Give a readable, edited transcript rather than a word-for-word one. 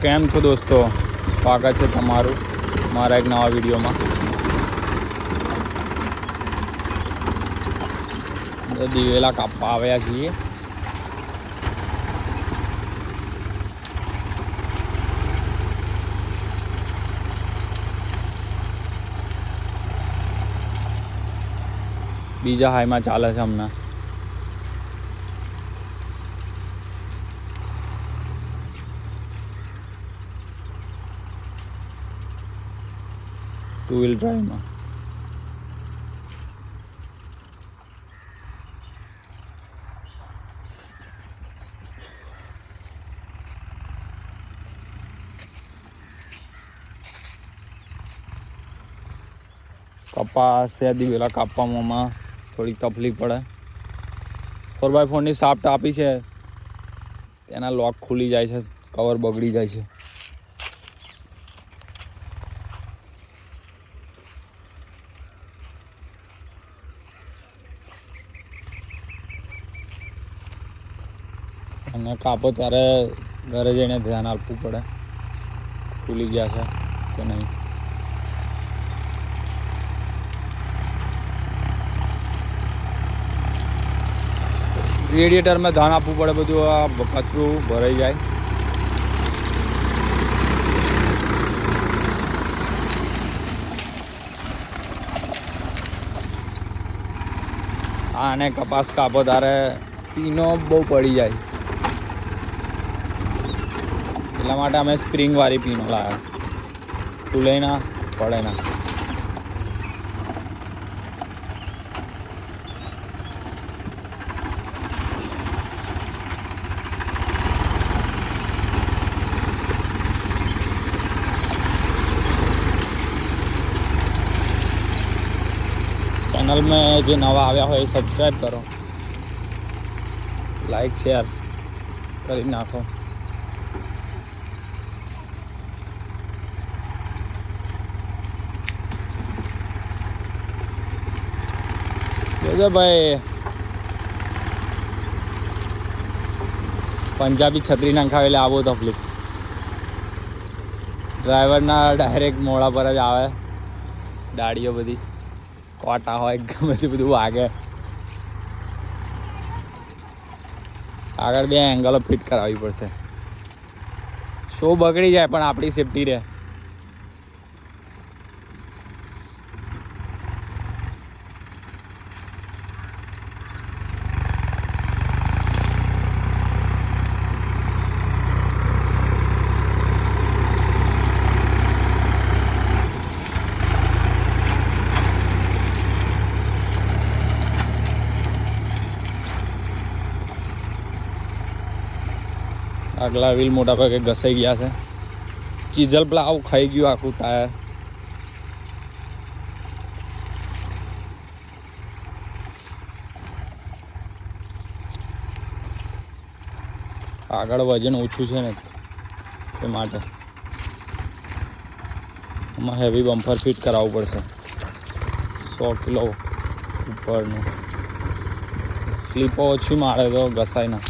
કેમ છો દોસ્તો, સ્વાગત છે તમારું મારા એક નવા વિડીયોમાં। દિવેલા કાપવા આવ્યા છીએ। બીજા હાઈમાં ચાલે છે હમણાં। ટુ વ્હીલ ડ્રાઈવમાં કપાસ છે, દિવેલા કાપવામાં થોડીક તકલીફ પડે। 4x4ની સાફ્ટ આપી છે, તેના લોક ખુલી જાય છે, કવર બગડી જાય છે। અને કાપો ત્યારે ઘરે જઈને ધ્યાન આપવું પડે, ખુલી ગયા છે કે નહીં। રેડિએટરમાં ધ્યાન આપવું પડે, બધું આ કચરું ભરાઈ જાય। આને કપાસ કાપો ત્યારે પીનો બહુ પડી જાય, એટલા માટે અમે સ્પ્રિંગ વાળી પીનો લાવ્યા, ખુલે ના પડે ના। चैनल में जो नवा आया हो सब्सक्राइब करो, लाइक शेयर कर नाखो। जो भाई पंजाबी छतरी नाखावे आवो तकलीफ, ड्राइवर ना डायरेक्ट मोड़ा पर ज आवे, दाड़ीओ बधी कोटा हो गमे ते बधुं वागे। आगळ बे एंगलो फिट करावी पड़शे, शो बगड़ी जाए पण आपणी सेफ्टी रहे। આગલા વ્હીલ મોટા ભાગે ઘસાઈ ગયા છે, ચીઝલ પ્લાવ ખાઈ ગયું આખું ટાયર। આગળ વજન ઓછું છે ને તે માટે આમાં હેવી બમ્પર ફિટ કરાવવું પડશે, 100 કિલો ઉપરનું। સ્લીપો ઓછી મારે તો ઘસાય ના।